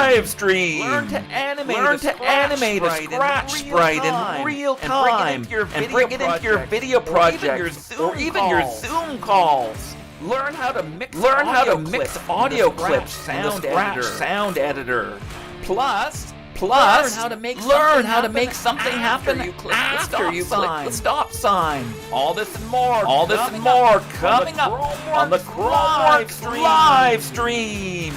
live stream. Learn to animate a scratch sprite in real time and bring it into your video projects or even your Zoom calls. Learn how to mix audio clips in the Scratch sound editor. Plus, learn how to make something happen after you click the stop sign. All this and more coming up on the Chromeworks live stream.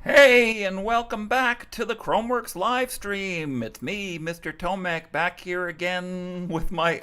Hey, and welcome back to the Chromeworks live stream. It's me, Mr. Tomek, back here again with my...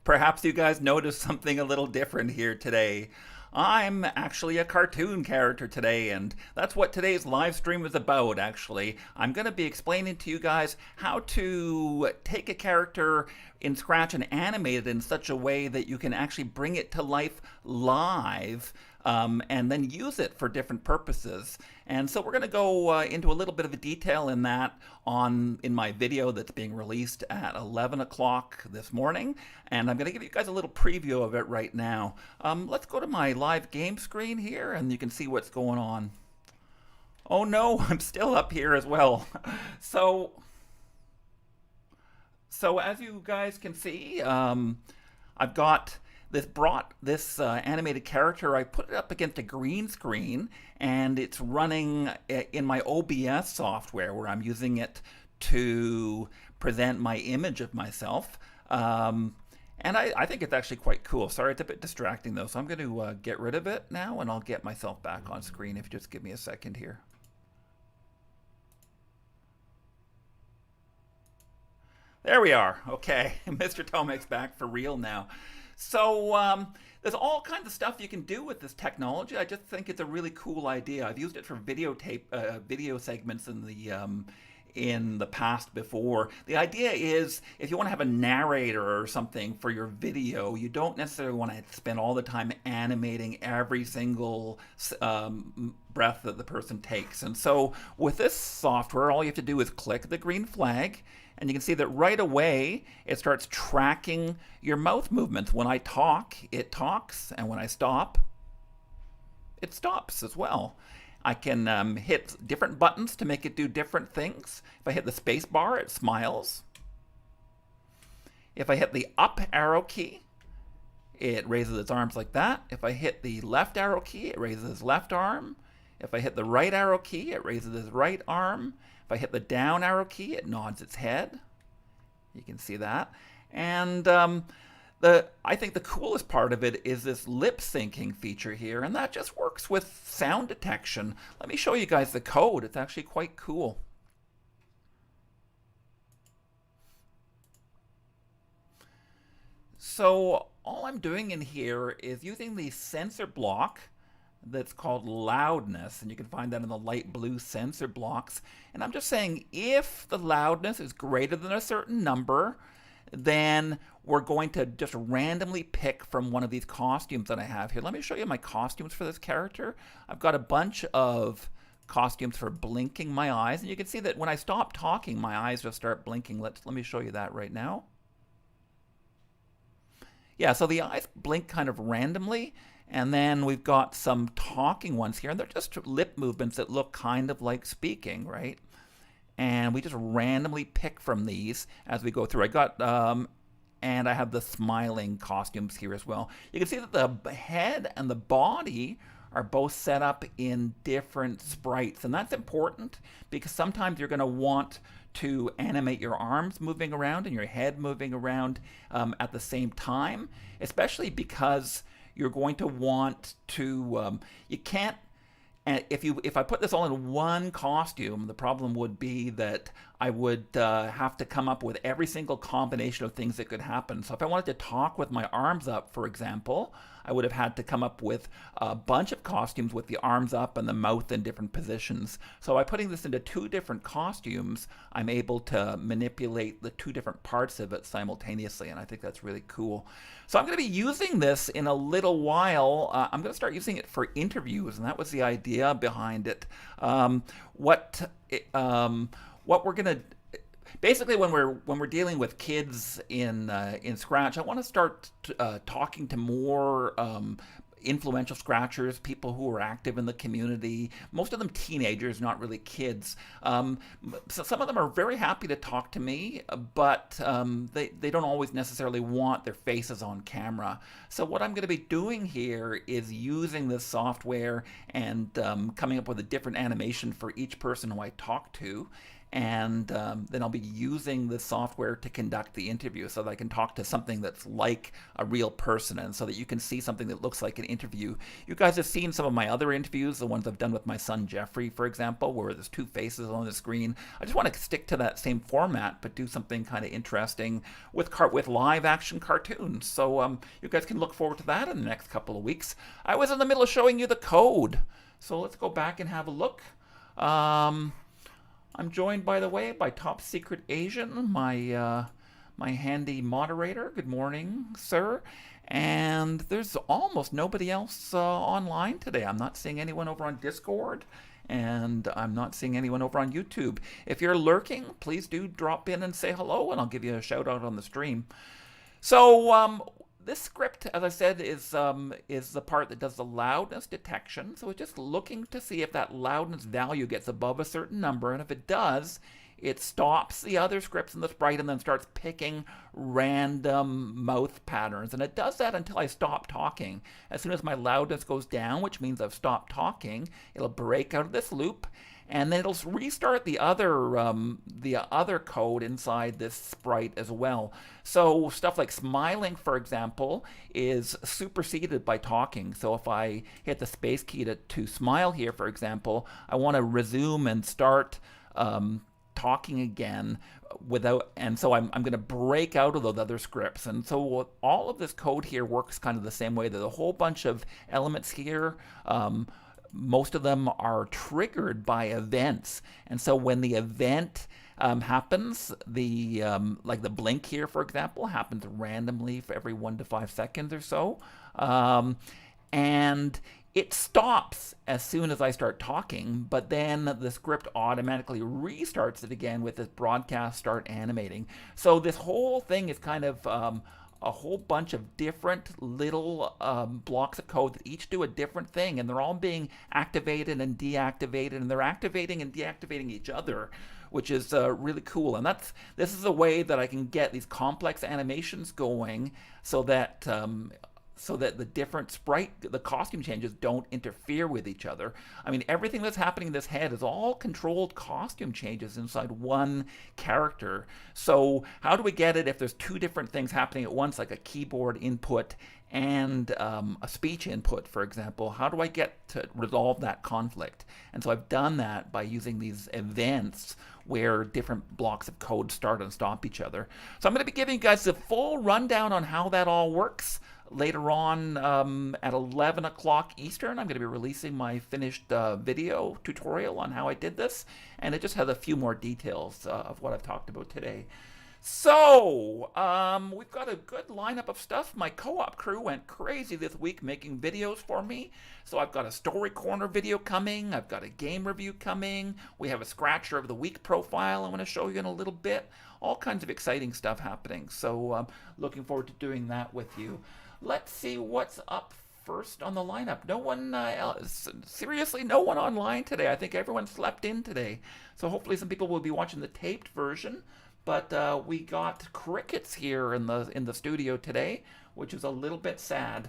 perhaps you guys noticed something a little different here today. I'm actually a cartoon character today, and that's what today's live stream is about, actually. I'm going to be explaining to you guys how to take a character in Scratch and animate it in such a way that you can actually bring it to life live, and then use it for different purposes. And so we're going to go into a little bit of a detail in that in my video that's being released at 11 o'clock this morning. And I'm going to give you guys a little preview of it right now. Let's go to my live game screen here and you can see what's going on. Oh no, I'm still up here as well. So as you guys can see, I've got this animated character. I put it up against a green screen, and it's running in my OBS software where I'm using it to present my image of myself. And I think it's actually quite cool. Sorry, it's a bit distracting though, so I'm going to get rid of it now, and I'll get myself back on screen if you just give me a second here. There we are. Okay, Mr. Tomek's back for real now. So there's all kinds of stuff you can do with this technology. I just think it's a really cool idea. I've used it for video segments in the past before. The idea is if you want to have a narrator or something for your video, you don't necessarily want to spend all the time animating every single breath that the person takes. And so with this software, all you have to do is click the green flag, and you can see that right away it starts tracking your mouth movements. When I talk, it talks, and when I stop, it stops as well. I can hit different buttons to make it do different things. If I hit the space bar, it smiles. If I hit the up arrow key, it raises its arms like that. If I hit the left arrow key, it raises its left arm. If I hit the right arrow key, it raises its right arm. If I hit the down arrow key, it nods its head. You can see that. And I think the coolest part of it is this lip syncing feature here, and that just works with sound detection. Let me show you guys the code. It's actually quite cool. So all I'm doing in here is using the sensor block that's called loudness, and you can find that in the light blue sensor blocks. And I'm just saying if the loudness is greater than a certain number, then we're going to just randomly pick from one of these costumes that I have here. Let me show you my costumes for this character. I've got a bunch of costumes for blinking my eyes, and you can see that when I stop talking, my eyes just start blinking. Let me show you that right now. Yeah, so the eyes blink kind of randomly, and then we've got some talking ones here, and they're just lip movements that look kind of like speaking, right? And we just randomly pick from these as we go through. And I have the smiling costumes here as well. You can see that the head and the body are both set up in different sprites, and that's important because sometimes you're going to want to animate your arms moving around and your head moving around at the same time, especially because you're going to want to, you can't, and if I put this all in one costume, the problem would be that I would have to come up with every single combination of things that could happen. So if I wanted to talk with my arms up, for example, I would have had to come up with a bunch of costumes with the arms up and the mouth in different positions. So by putting this into two different costumes, I'm able to manipulate the two different parts of it simultaneously, and I think that's really cool. So I'm going to be using this in a little while. I'm going to start using it for interviews, and that was the idea behind it. What we're going to basically when we're dealing with kids in Scratch, I want to start talking to more influential scratchers, people who are active in the community, most of them teenagers, not really kids. So some of them are very happy to talk to me, but they don't always necessarily want their faces on camera. So what I'm going to be doing here is using this software and coming up with a different animation for each person who I talk to. And then I'll be using this software to conduct the interview so that I can talk to something that's like a real person, and so that you can see something that looks like an interview. You guys have seen some of my other interviews, the ones I've done with my son Jeffrey, for example, where there's two faces on the screen. I just want to stick to that same format, but do something kind of interesting with live action cartoons. So you guys can look forward to that in the next couple of weeks. I was in the middle of showing you the code, so let's go back and have a look. I'm joined, by the way, by Top Secret Asian, my handy moderator. Good morning, sir. And there's almost nobody else online today. I'm not seeing anyone over on Discord, and I'm not seeing anyone over on YouTube. If you're lurking, please do drop in and say hello, and I'll give you a shout out on the stream. So this script, as I said, is the part that does the loudness detection. So it's just looking to see if that loudness value gets above a certain number, and if it does, it stops the other scripts in the sprite and then starts picking random mouth patterns. And it does that until I stop talking. As soon as my loudness goes down, which means I've stopped talking, it'll break out of this loop, and then it'll restart the other code inside this sprite as well. So stuff like smiling, for example, is superseded by talking. So if I hit the space key to smile here, for example, I want to resume and start talking again and so I'm going to break out of those other scripts. And so all of this code here works kind of the same way. There's a whole bunch of elements here. Most of them are triggered by events, and so when the event happens, like the blink here, for example, happens randomly for every 1 to 5 seconds or so, and it stops as soon as I start talking, but then the script automatically restarts it again with this broadcast start animating. So this whole thing is kind of a whole bunch of different little blocks of code that each do a different thing, and they're all being activated and deactivated, and they're activating and deactivating each other, which is really cool. And this is a way that I can get these complex animations going so that the different the costume changes don't interfere with each other. I mean, everything that's happening in this head is all controlled costume changes inside one character. So how do we get it if there's two different things happening at once, like a keyboard input and a speech input, for example? How do I get to resolve that conflict? And so I've done that by using these events where different blocks of code start and stop each other. So I'm going to be giving you guys the full rundown on how that all works. Later on at 11 o'clock Eastern, I'm going to be releasing my finished video tutorial on how I did this, and it just has a few more details of what I've talked about today. So, we've got a good lineup of stuff. My co-op crew went crazy this week making videos for me. So I've got a Story Corner video coming. I've got a game review coming. We have a Scratcher of the Week profile I'm going to show you in a little bit. All kinds of exciting stuff happening. So, looking forward to doing that with you. Let's see what's up first on the lineup. No one, seriously, no one online today. I think everyone slept in today. So hopefully some people will be watching the taped version. But we got crickets here in the studio today, which is a little bit sad.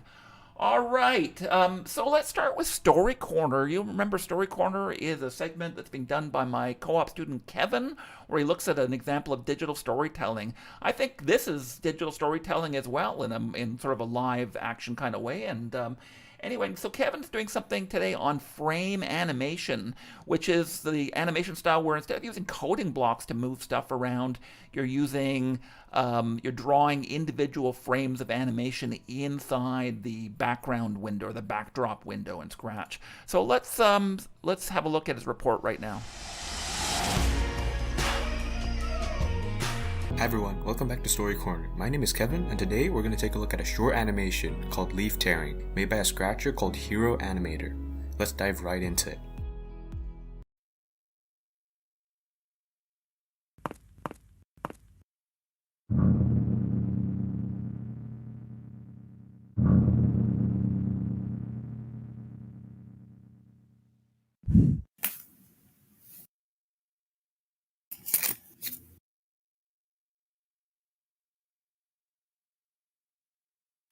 All right, so let's start with Story Corner. You remember Story Corner is a segment that's being done by my co-op student Kevin, where he looks at an example of digital storytelling. I think this is digital storytelling as well, in sort of a live action kind of way. And anyway, so Kevin's doing something today on frame animation, which is the animation style where instead of using coding blocks to move stuff around, you're drawing individual frames of animation inside the background window or the backdrop window in Scratch. So let's have a look at his report right now. Hi everyone, welcome back to Story Corner. My name is Kevin, and today we're going to take a look at a short animation called Leaf Tearing, made by a scratcher called HeroAnimator. Let's dive right into it.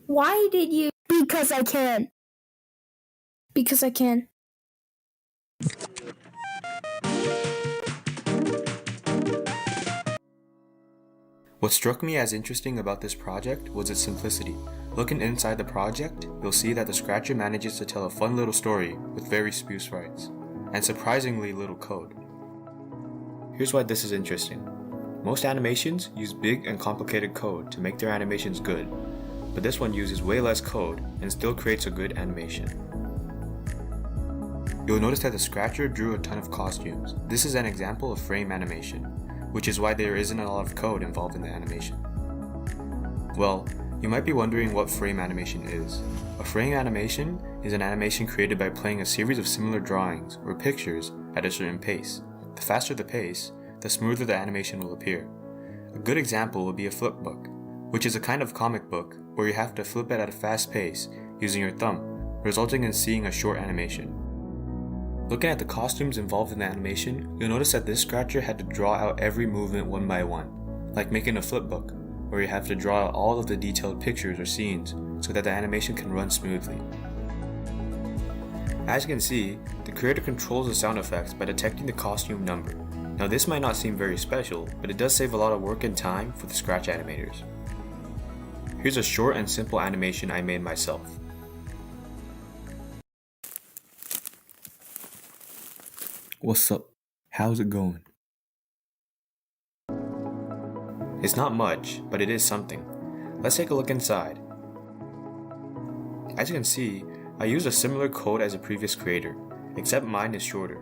Why did you? Because I can. Because I can. What struck me as interesting about this project was its simplicity. Looking inside the project, you'll see that the Scratcher manages to tell a fun little story with very few sprites, and surprisingly little code. Here's why this is interesting. Most animations use big and complicated code to make their animations good, but this one uses way less code and still creates a good animation. You'll notice that the Scratcher drew a ton of costumes. This is an example of frame animation, which is why there isn't a lot of code involved in the animation. Well, you might be wondering what frame animation is. A frame animation is an animation created by playing a series of similar drawings or pictures at a certain pace. The faster the pace, the smoother the animation will appear. A good example would be a flip book, which is a kind of comic book where you have to flip it at a fast pace using your thumb, resulting in seeing a short animation. Looking at the costumes involved in the animation, you'll notice that this Scratcher had to draw out every movement one by one, like making a flip book, where you have to draw out all of the detailed pictures or scenes so that the animation can run smoothly. As you can see, the creator controls the sound effects by detecting the costume number. Now this might not seem very special, but it does save a lot of work and time for the Scratch animators. Here's a short and simple animation I made myself. What's up? How's it going? It's not much, but it is something. Let's take a look inside. As you can see, I used a similar code as the previous creator, except mine is shorter.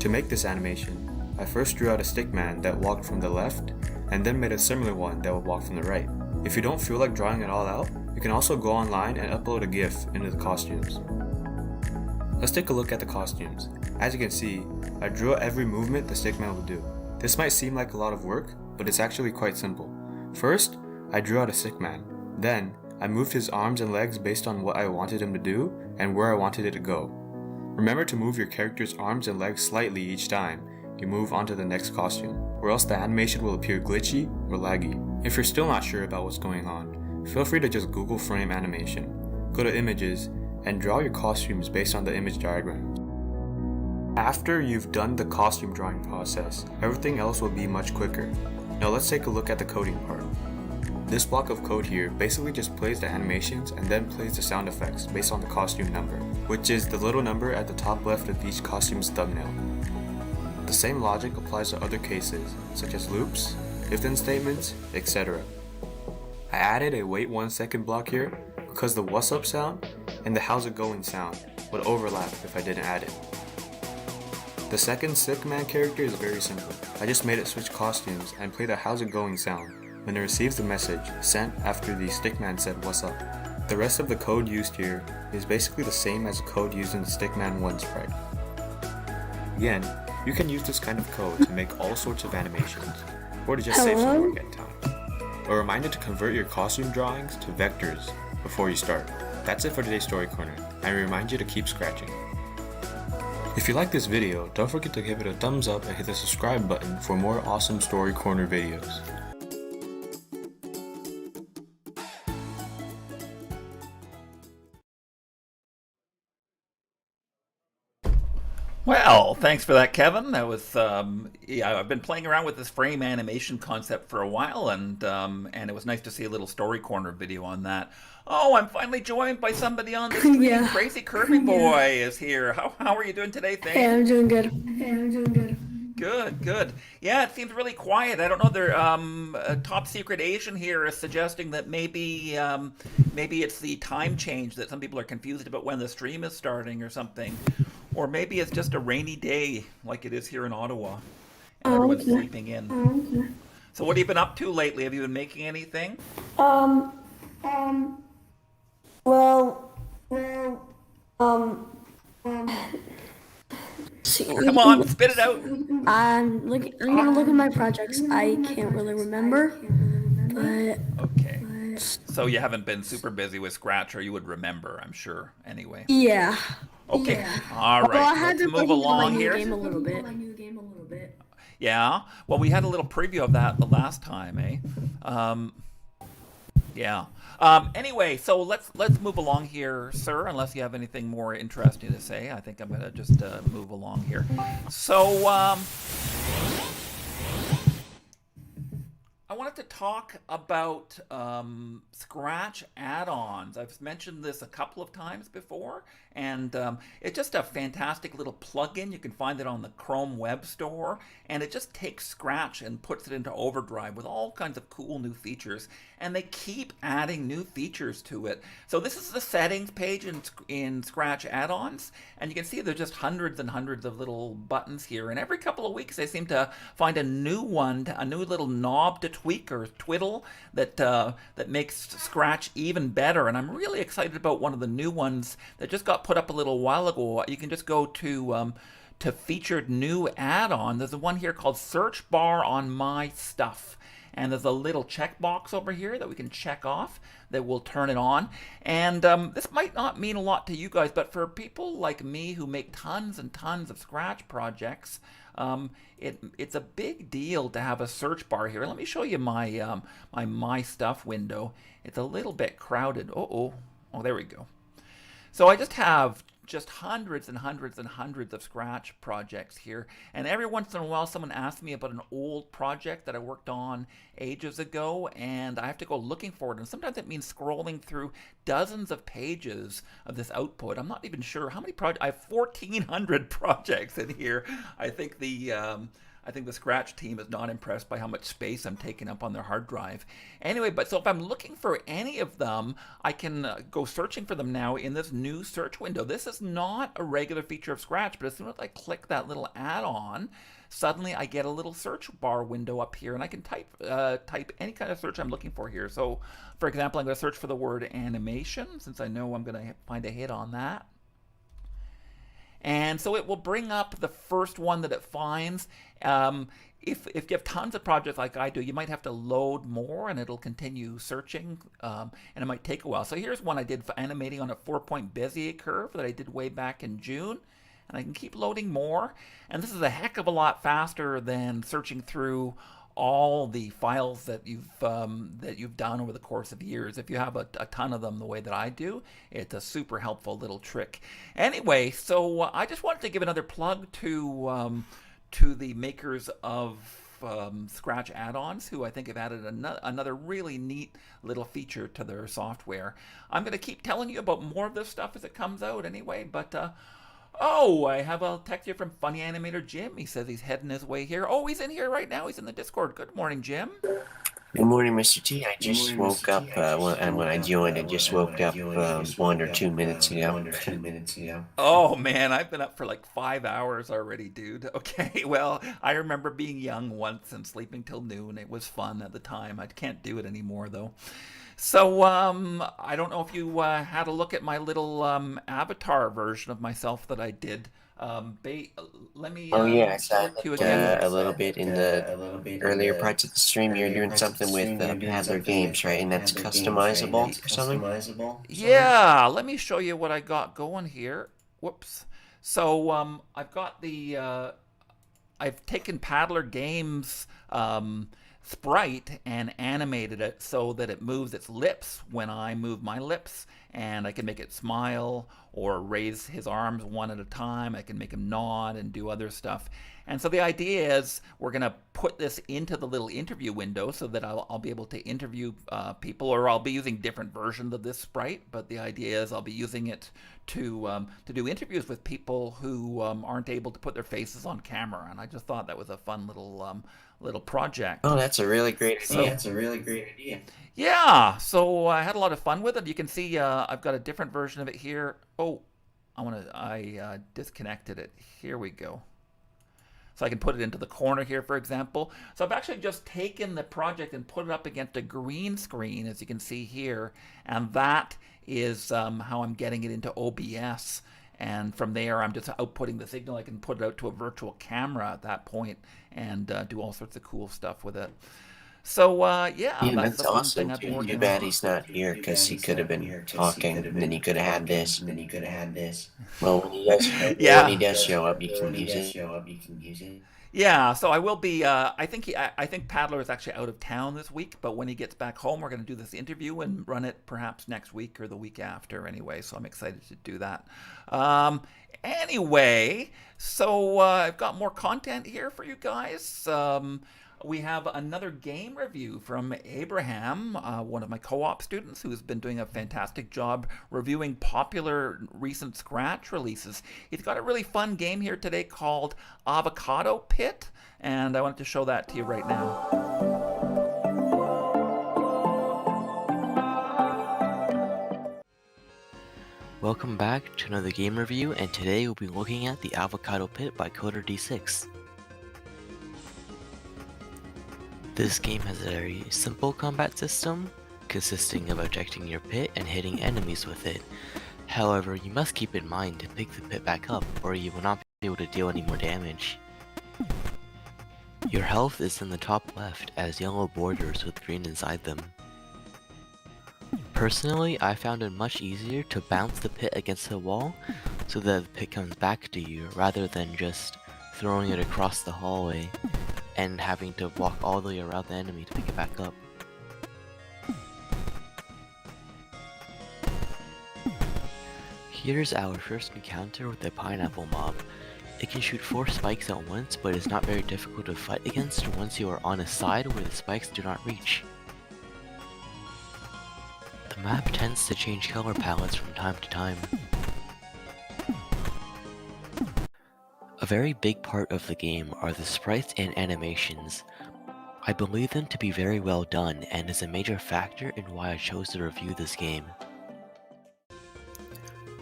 To make this animation, I first drew out a stickman that walked from the left, and then made a similar one that would walk from the right. If you don't feel like drawing it all out, you can also go online and upload a GIF into the costumes. Let's take a look at the costumes. As you can see, I drew out every movement the stickman will do. This might seem like a lot of work, but it's actually quite simple. First, I drew out a stickman. Then, I moved his arms and legs based on what I wanted him to do and where I wanted it to go. Remember to move your character's arms and legs slightly each time you move onto the next costume, or else the animation will appear glitchy or laggy. If you're still not sure about what's going on, feel free to just Google frame animation, go to images, and draw your costumes based on the image diagrams. After you've done the costume drawing process, everything else will be much quicker. Now let's take a look at the coding part. This block of code here basically just plays the animations and then plays the sound effects based on the costume number, which is the little number at the top left of each costume's thumbnail. The same logic applies to other cases, such as loops, if-then statements, etc. I added a wait 1 second block here because the what's up sound and the how's it going sound would overlap if I didn't add it. The second stickman character is very simple. I just made it switch costumes and play the how's it going sound when it receives the message sent after the stickman said what's up. The rest of the code used here is basically the same as the code used in the stickman 1 sprite. Again, you can use this kind of code to make all sorts of animations, or to just save some work and time. A reminder to convert your costume drawings to vectors before you start. That's it for today's Story Corner, and I remind you to keep scratching. If you like this video, don't forget to give it a thumbs up and hit the subscribe button for more awesome Story Corner videos. Well, thanks for that, Kevin. That was yeah. I've been playing around with this frame animation concept for a while, and it was nice to see a little Story Corner video on that. Oh, I'm finally joined by somebody on the stream. Yeah. Crazy Kirby Boy is here. How are you doing today? Thank Hey, you. I'm doing good. Good, good. Yeah, it seems really quiet. I don't know. There, a top secret Asian here is suggesting that maybe it's the time change that some people are confused about when the stream is starting or something, or maybe it's just a rainy day like it is here in Ottawa, and everyone's okay. sleeping in. So, what have you been up to lately? Have you been making anything? See, Come on, spit it out. I'm gonna look at my projects. I can't really remember, but Okay. So you haven't been super busy with Scratch, or you would remember, I'm sure. Anyway. yeah. Okay. All right. Well, I had Let's to move play along my new here. game a little bit. Yeah. Well, we had a little preview of that the last time, eh? Yeah. Anyway, so let's move along here, sir. Unless you have anything more interesting to say, I think I'm gonna just move along here. So I wanted to talk about Scratch add-ons. I've mentioned this a couple of times before, and it's just a fantastic little plugin. You can find it on the Chrome Web Store, and it just takes Scratch and puts it into overdrive with all kinds of cool new features, and they keep adding new features to it. So this is the settings page in Scratch add-ons, and you can see there's just hundreds and hundreds of little buttons here, and every couple of weeks they seem to find a new one, a new little knob to tweak or twiddle that makes Scratch even better. And I'm really excited about one of the new ones that just got put up a little while ago. You can just go to featured new add-on. There's one here called Search Bar on My Stuff. And there's a little checkbox over here that we can check off that will turn it on. And this might not mean a lot to you guys, but for people like me who make tons and tons of Scratch projects, it's a big deal to have a search bar here. Let me show you my My Stuff window. It's a little bit crowded. Oh, there we go. So I just have hundreds and hundreds and hundreds of Scratch projects here, and every once in a while someone asks me about an old project that I worked on ages ago, and I have to go looking for it, and sometimes it means scrolling through dozens of pages of this output. I'm not even sure how many projects. I have 1,400 projects in here. I think the Scratch team is not impressed by how much space I'm taking up on their hard drive. Anyway, but so if I'm looking for any of them, I can go searching for them now in this new search window. This is not a regular feature of Scratch, but as soon as I click that little add-on, suddenly I get a little search bar window up here, and I can type any kind of search I'm looking for here. So, for example, I'm going to search for the word animation, since I know I'm going to find a hit on that. And so it will bring up the first one that it finds. If you have tons of projects like I do, you might have to load more, and it'll continue searching, and it might take a while. So here's one I did for animating on a 4-point Bezier curve that I did way back in June. And I can keep loading more. And this is a heck of a lot faster than searching through all the files that you've done over the course of years. If you have a ton of them the way that I do, it's a super helpful little trick. Anyway, so I just wanted to give another plug to the makers of Scratch add-ons, who I think have added another really neat little feature to their software. I'm going to keep telling you about more of this stuff as it comes out anyway, but oh, I have a text here from Funny Animator Jim. He says he's heading his way here. Oh, he's in here right now. He's in the Discord. Good morning, Jim. Good morning, Mr. T. I just woke up, and when I joined, I just woke up 1 or 2 minutes ago. Oh, man, I've been up for like 5 hours already, dude. Okay, well, I remember being young once and sleeping till noon. It was fun at the time. I can't do it anymore, though. So, I don't know if you had a look at my little avatar version of myself that I did. Let me I saw to you again. a little bit in the earlier parts of the stream. You're doing something with Paddler Games, right? And that's customizable or something? Yeah, let me show you what I got going here. Whoops. So, I've got I've taken Paddler Games sprite and animated it so that it moves its lips when I move my lips, and I can make it smile or raise his arms one at a time. I can make him nod and do other stuff. And so the idea is we're going to put this into the little interview window so that I'll be able to interview people, or I'll be using different versions of this sprite, but the idea is I'll be using it to do interviews with people who aren't able to put their faces on camera. And I just thought that was a fun little project. Oh, that's a really great idea. Yeah, so I had a lot of fun with it. You can see I've got a different version of it here. Oh, I disconnected it. Here we go. So I can put it into the corner here, for example. So I've actually just taken the project and put it up against a green screen, as you can see here. And that is how I'm getting it into OBS. And from there, I'm just outputting the signal. I can put it out to a virtual camera at that point and do all sorts of cool stuff with it. So yeah, Yeah, that's that's the fun awesome, thing I've been too. Too working bad on. he's not here because he could have been talking and then he could have had this. Well, when he Yeah. does show up, you can use it. Yeah, so I will be. I think Paddler is actually out of town this week, but when he gets back home, we're going to do this interview and run it perhaps next week or the week after. Anyway, so I'm excited to do that. Anyway, so I've got more content here for you guys. We have another game review from Abraham, one of my co-op students who's been doing a fantastic job reviewing popular recent Scratch releases. He's got a really fun game here today called Avocado Pit, and I wanted to show that to you right now. Welcome back to another game review, and today we'll be looking at the Avocado Pit by Coder D6. This game has a very simple combat system, consisting of ejecting your pit and hitting enemies with it. However, you must keep in mind to pick the pit back up, or you will not be able to deal any more damage. Your health is in the top left, as yellow borders with green inside them. Personally, I found it much easier to bounce the pit against the wall so that the pit comes back to you, rather than just throwing it across the hallway and having to walk all the way around the enemy to pick it back up. Here's our first encounter with the pineapple mob. It can shoot 4 spikes at once, but is not very difficult to fight against once you are on a side where the spikes do not reach. The map tends to change color palettes from time to time. A very big part of the game are the sprites and animations. I believe them to be very well done and is a major factor in why I chose to review this game.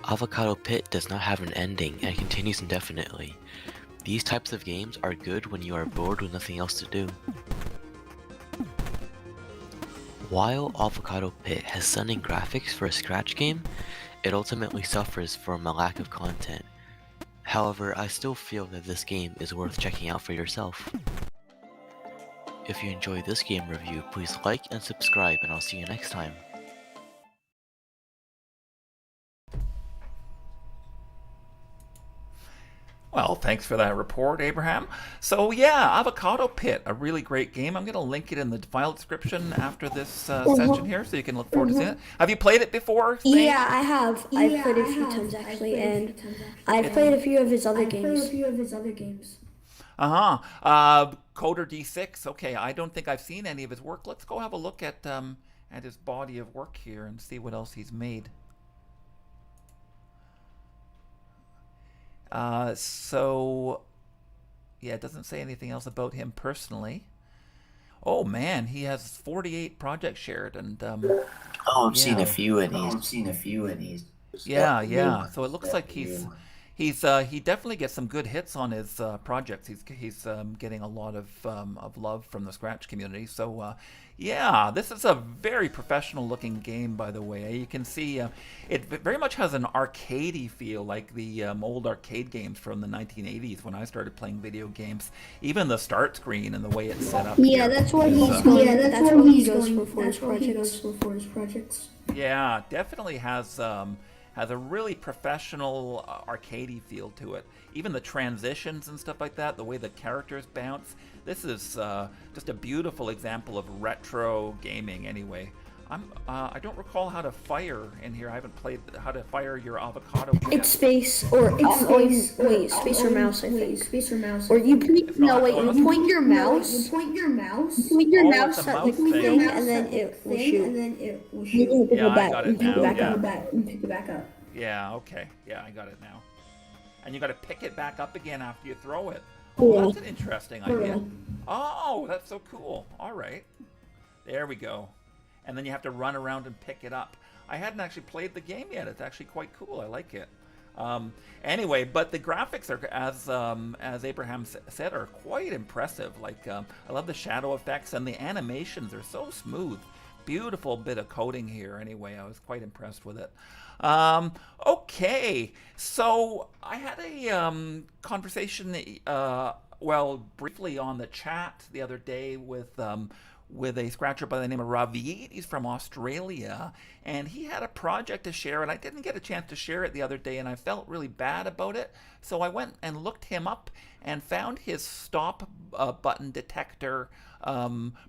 Avocado Pit does not have an ending and continues indefinitely. These types of games are good when you are bored with nothing else to do. While Avocado Pit has stunning graphics for a Scratch game, it ultimately suffers from a lack of content. However, I still feel that this game is worth checking out for yourself. If you enjoyed this game review, please like and subscribe, and I'll see you next time. Well, thanks for that report, Abraham. So yeah, Avocado Pit, a really great game. I'm going to link it in the file description after this session here, so you can look forward to seeing it. Have you played it before, Zane? Yeah, I have. I've played it a few times actually, and I've played a few of his other games. Coder D6. Okay, I don't think I've seen any of his work. Let's go have a look at his body of work here and see what else he's made. So yeah, it doesn't say anything else about him personally. Oh man, he has 48 projects shared, and Oh, I've seen a few of these. yeah. So it looks like he definitely gets some good hits on his projects. He's getting a lot of love from the Scratch community. So yeah, this is a very professional looking game, by the way. You can see it very much has an arcadey feel, like the old arcade games from the 1980s when I started playing video games. Even the start screen and the way it's set up. Yeah, here that's what is, he's going. That's what he goes for his projects. Yeah, definitely has a really professional arcadey feel to it. Even the transitions and stuff like that, the way the characters bounce. This is just a beautiful example of retro gaming. Anyway, I don't recall how to fire in here. I haven't played how to fire your avocado. It's space or wait, space or mouse, I think. Or you point, no wait, you point your mouse. Point your mouse it's a at the mouse thing. thing, and then it will shoot. Yeah, I got it now. Pick it back up. Yeah, okay. Yeah, I got it now. And you got to pick it back up again after you throw it. Oh, that's an interesting idea. Oh, that's so cool. All right. There we go. And then you have to run around and pick it up. I hadn't actually played the game yet. It's actually quite cool. I like it. Anyway, but the graphics are, as Abraham said, are quite impressive. Like, I love the shadow effects, and the animations are so smooth. Beautiful bit of coding here. Anyway, I was quite impressed with it. Okay, so I had a conversation, well, briefly on the chat the other day with with a scratcher by the name of Ravid. He's from Australia, and he had a project to share, and I didn't get a chance to share it the other day, and I felt really bad about it. So I went and looked him up and found his stop button detector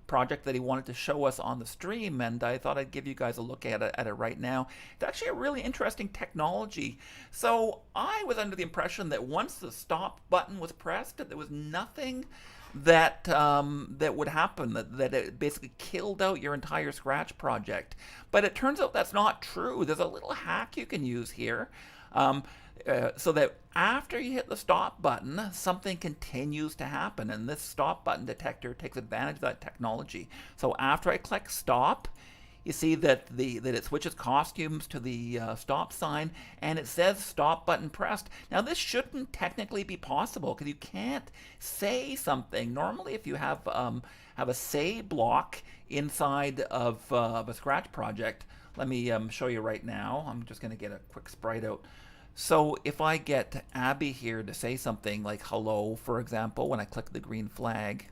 project that he wanted to show us on the stream, and I thought I'd give you guys a look at it right now. It's actually a really interesting technology. So I was under the impression that once the stop button was pressed, that there was nothing that that would happen, that it basically killed out your entire Scratch project. But it turns out that's not true. There's a little hack you can use here. So that after you hit the stop button, something continues to happen, and this stop button detector takes advantage of that technology. So after I click stop, you see that it switches costumes to the stop sign, and it says stop button pressed. Now this shouldn't technically be possible because you can't say something. Normally, if you have a say block inside of a Scratch project, let me show you right now. I'm just going to get a quick sprite out. So if I get Abby here to say something like hello, for example, when I click the green flag,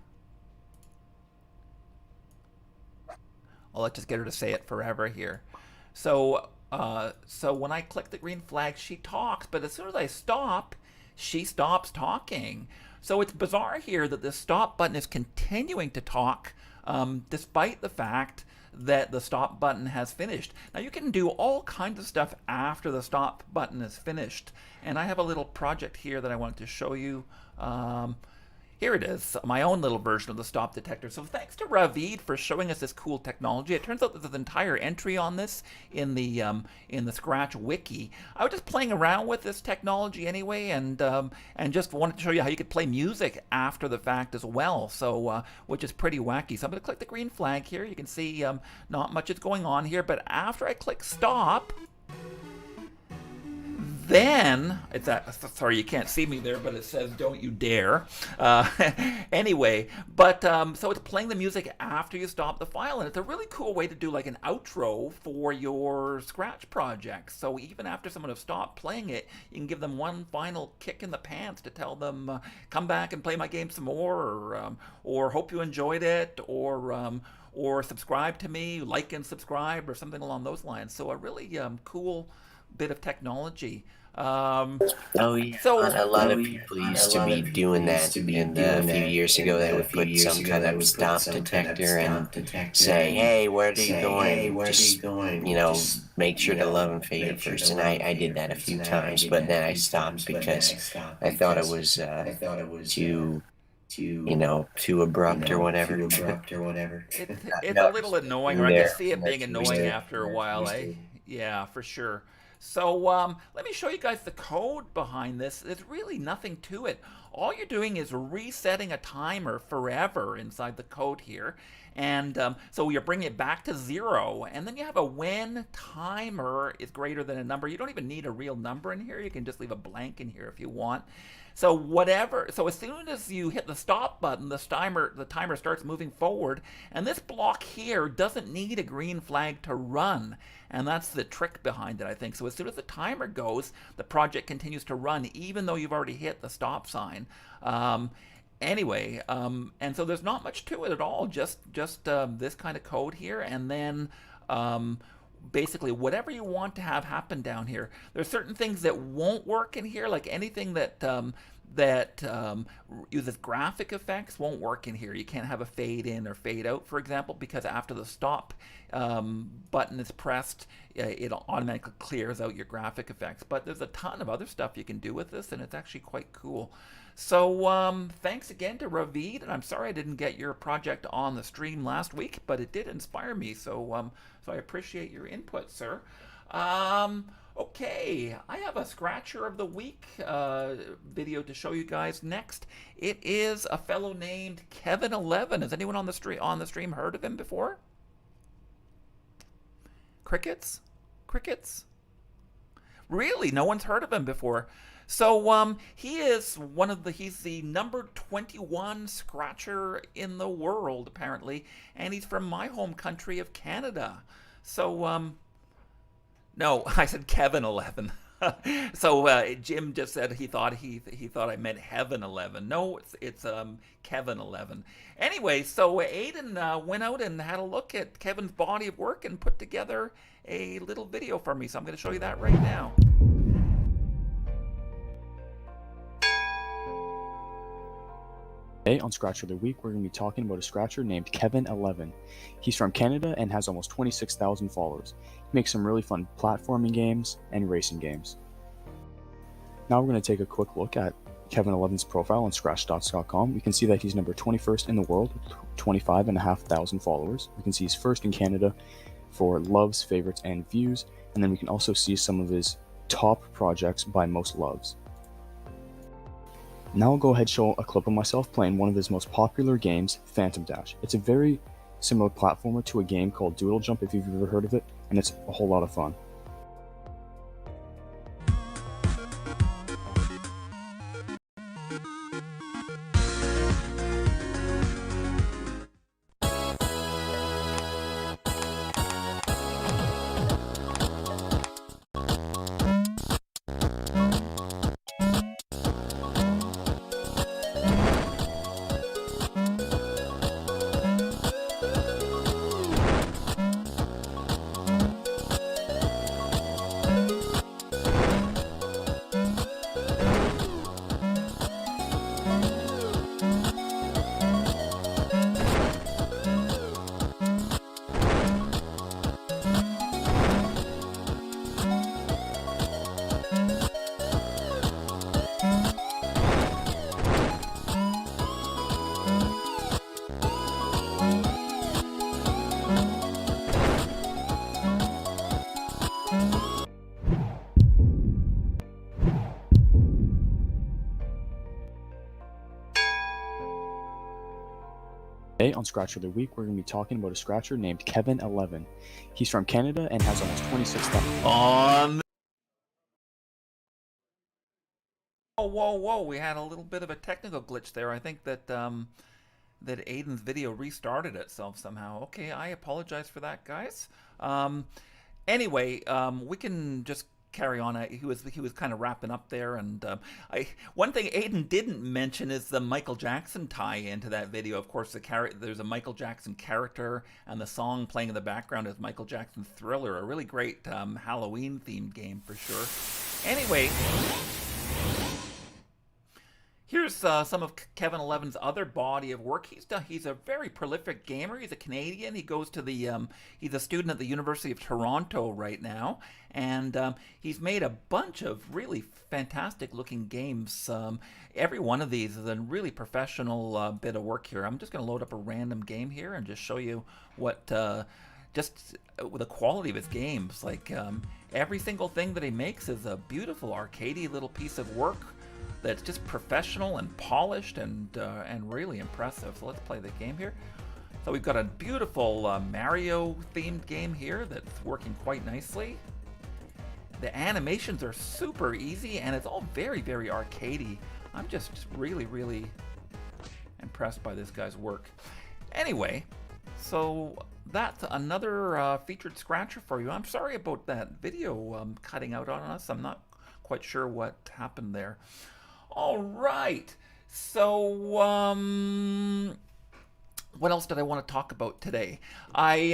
let's just get her to say it forever here. So when I click the green flag, she talks, but as soon as I stop, she stops talking. So it's bizarre here that the stop button is continuing to talk despite the fact that the stop button has finished. Now you can do all kinds of stuff after the stop button is finished, and I have a little project here that I wanted to show you. Here it is, my own little version of the stop detector. So thanks to Ravid for showing us this cool technology. It turns out that there's an entire entry on this in the Scratch wiki. I was just playing around with this technology anyway, and just wanted to show you how you could play music after the fact as well. So which is pretty wacky. So I'm going to click the green flag here. You can see not much is going on here, but after I click stop, then it's sorry, you can't see me there, but it says don't you dare. Anyway, but so it's playing the music after you stop the file, and it's a really cool way to do like an outro for your Scratch project. So even after someone has stopped playing it, you can give them one final kick in the pants to tell them come back and play my game some more, or hope you enjoyed it, or subscribe to me, like and subscribe, or something along those lines. So a really cool bit of technology. Oh yeah, So a lot of people used to be doing that, and a few years ago they would put some kind of stop detector and say, hey, where are you going? Just, make sure to love and fade first. And I did that a few times, but then I stopped because I thought it was too abrupt or whatever. It's a little annoying, or I can see it being annoying after a while. Yeah, for sure. So let me show you guys the code behind this. There's really nothing to it. All you're doing is resetting a timer forever inside the code here. And so you're bringing it back to 0, and then you have a when timer is greater than a number. You don't even need a real number in here. You can just leave a blank in here if you want. So as soon as you hit the stop button, the timer starts moving forward, and this block here doesn't need a green flag to run, and that's the trick behind it, I think. So as soon as the timer goes, the project continues to run, even though you've already hit the stop sign. Anyway, and so there's not much to it at all, just this kind of code here, and then basically whatever you want to have happen down here. There's certain things that won't work in here, like anything that uses graphic effects won't work in here. You can't have a fade in or fade out, for example, because after the stop button is pressed, it automatically clears out your graphic effects. But there's a ton of other stuff you can do with this, and it's actually quite cool. So thanks again to Ravid, and I'm sorry I didn't get your project on the stream last week, but it did inspire me, so I appreciate your input, sir. Okay, I have a Scratcher of the Week video to show you guys next. It is a fellow named Kevin11. Has anyone on the stream heard of him before? Crickets? Crickets? Really? No one's heard of him before. So he's the number 21 Scratcher in the world, apparently, and he's from my home country of Canada. So no, I said Kevin11. So Jim just said he thought I meant Heaven 11. No, it's Kevin 11. Anyway, so Aiden went out and had a look at Kevin's body of work and put together a little video for me. So I'm going to show you that right now. Today on Scratcher of the Week, we're going to be talking about a scratcher named Kevin11. He's from Canada and has almost 26,000 followers. He makes some really fun platforming games and racing games. Now we're going to take a quick look at Kevin11's profile on Scratchdots.com. We can see that he's number 21st in the world with 25,500 followers. We can see he's first in Canada for loves, favorites, and views. And then we can also see some of his top projects by most loves. Now I'll go ahead and show a clip of myself playing one of his most popular games, Phantom Dash. It's a very similar platformer to a game called Doodle Jump, if you've ever heard of it, and it's a whole lot of fun. Today on Scratcher of the Week, we're going to be talking about a scratcher named Kevin11. He's from Canada and has almost 26,000. Whoa! We had a little bit of a technical glitch there. I think that that Aiden's video restarted itself somehow. Okay, I apologize for that, guys. Anyway, we can just carry on. He was kind of wrapping up there, and one thing Aiden didn't mention is the Michael Jackson tie-in to that video. Of course, there's a Michael Jackson character, and the song playing in the background is Michael Jackson's Thriller, a really great Halloween-themed game for sure. Anyway, here's some of Kevin11's other body of work. He's a very prolific gamer. He's a Canadian. He goes to the he's a student at the University of Toronto right now, and he's made a bunch of really fantastic looking games. Every one of these is a really professional bit of work here. I'm just going to load up a random game here and just show you what just the quality of his games. Like every single thing that he makes is a beautiful arcadey little piece of work that's just professional and polished and really impressive. So let's play the game here. So we've got a beautiful Mario themed game here that's working quite nicely. The animations are super easy and it's all very, very arcadey. I'm just really impressed by this guy's work. Anyway, so that's another featured scratcher for you. I'm sorry about that video cutting out on us. I'm not quite sure what happened there. All right, so what else did I want to talk about today? We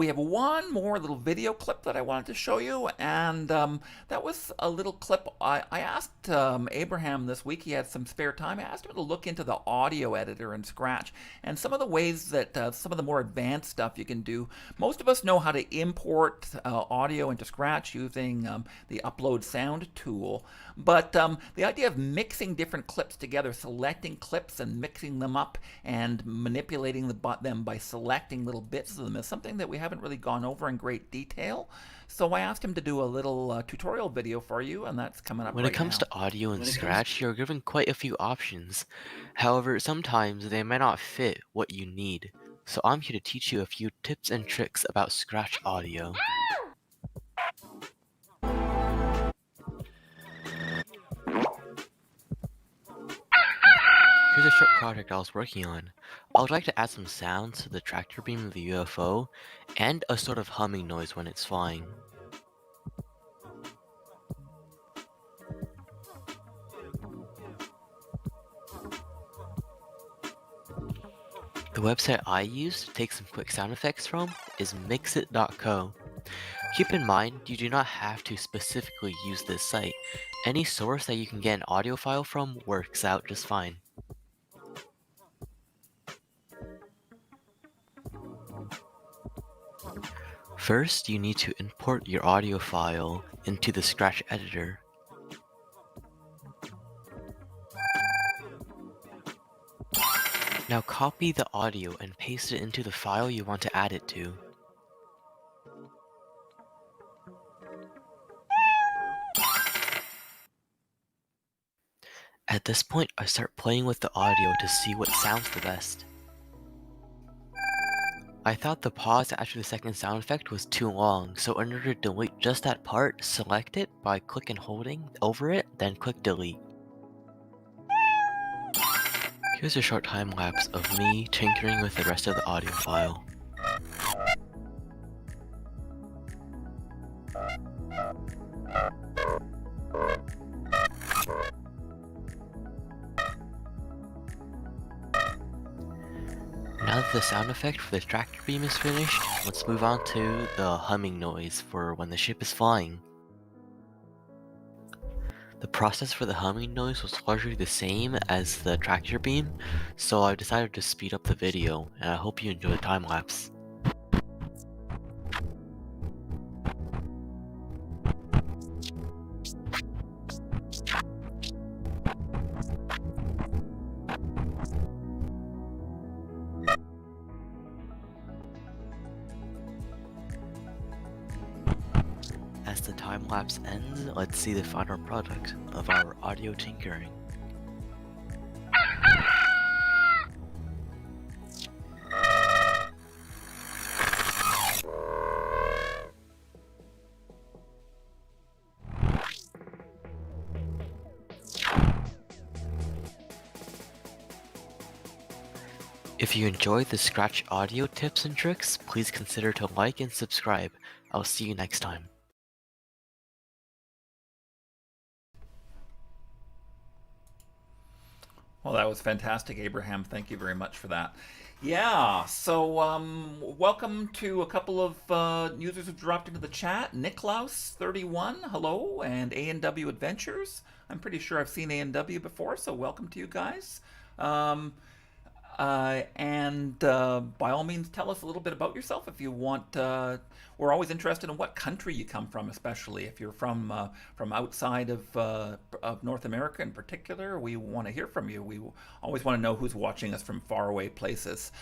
have one more little video clip that I wanted to show you, and that was a little clip. I asked Abraham this week, he had some spare time, I asked him to look into the audio editor in Scratch and some of the ways that some of the more advanced stuff you can do. Most of us know how to import audio into Scratch using the upload sound tool, but the idea of mixing different clips together, selecting clips and mixing them up and manipulating them by selecting little bits of them is something that we haven't really gone over in great detail. So I asked him to do a little tutorial video for you, and that's coming up When right it comes now. to audio in Scratch, you're given quite a few options. However, sometimes they might not fit what you need. So I'm here to teach you a few tips and tricks about Scratch audio. Here's a short project I was working on. I would like to add some sounds to the tractor beam of the UFO, and a sort of humming noise when it's flying. The website I use to take some quick sound effects from is mixit.co. Keep in mind, you do not have to specifically use this site. Any source that you can get an audio file from works out just fine. First, you need to import your audio file into the Scratch editor. Now copy the audio and paste it into the file you want to add it to. At this point, I start playing with the audio to see what sounds the best. I thought the pause after the second sound effect was too long, so in order to delete just that part, select it by clicking and holding over it, then click delete. Here's a short time lapse of me tinkering with the rest of the audio file. Now that the sound effect for the tractor beam is finished, let's move on to the humming noise for when the ship is flying. The process for the humming noise was largely the same as the tractor beam, so I decided to speed up the video, and I hope you enjoy the time lapse. As the time lapse ends, let's see the final product of our audio tinkering. If you enjoyed the Scratch audio tips and tricks, please consider to like and subscribe. I'll see you next time. Well, that was fantastic, Abraham. Thank you very much for that. Yeah, so welcome to a couple of users who dropped into the chat. Niklaus31, hello, and A&W Adventures. I'm pretty sure I've seen A&W before, so welcome to you guys. And by all means, tell us a little bit about yourself if you want. We're always interested in what country you come from, especially if you're from outside of North America in particular. We want to hear from you. We always want to know who's watching us from faraway places.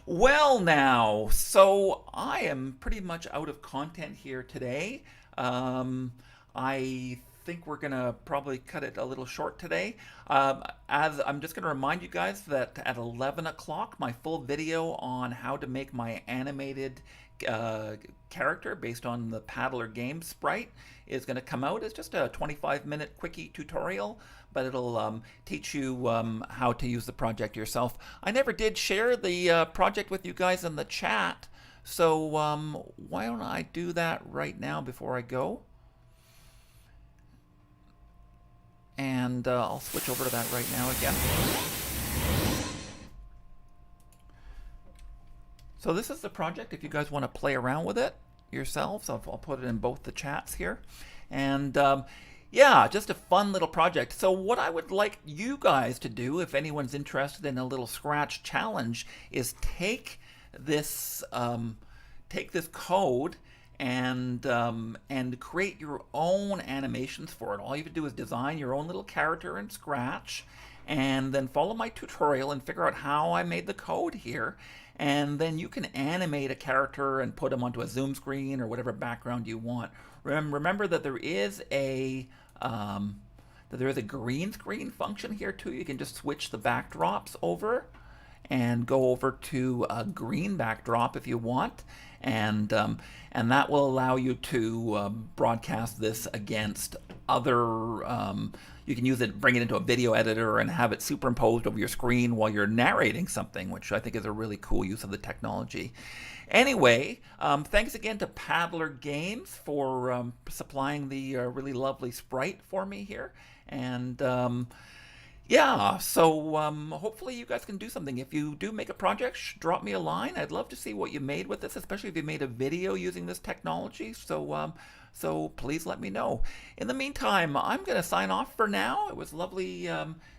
Well, now, so I am pretty much out of content here today. I think we're gonna probably cut it a little short today. As I'm just gonna remind you guys that at 11 o'clock, my full video on how to make my animated character based on the Paddler game sprite is gonna come out. It's just a 25-minute quickie tutorial, but it'll teach you how to use the project yourself. I never did share the project with you guys in the chat, so why don't I do that right now before I go? And I'll switch over to that right now again. So this is the project if you guys want to play around with it yourselves. I'll put it in both the chats here. And yeah, just a fun little project. So what I would like you guys to do, if anyone's interested in a little Scratch challenge, is take this code and create your own animations for it. All you have to do is design your own little character in Scratch, and then follow my tutorial and figure out how I made the code here. And then you can animate a character and put them onto a zoom screen or whatever background you want. Remember that there is a green screen function here too. You can just switch the backdrops over and go over to a green backdrop if you want, and that will allow you to broadcast this against other. You can use it, bring it into a video editor, and have it superimposed over your screen while you're narrating something, which I think is a really cool use of the technology. Anyway, thanks again to Paddler Games for supplying the really lovely sprite for me here, and Yeah, so hopefully you guys can do something. If you do make a project, drop me a line. I'd love to see what you made with this, especially if you made a video using this technology. So please let me know. In the meantime, I'm going to sign off for now. It was lovely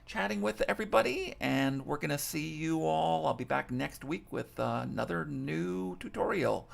chatting with everybody, and we're going to see you all. I'll be back next week with another new tutorial.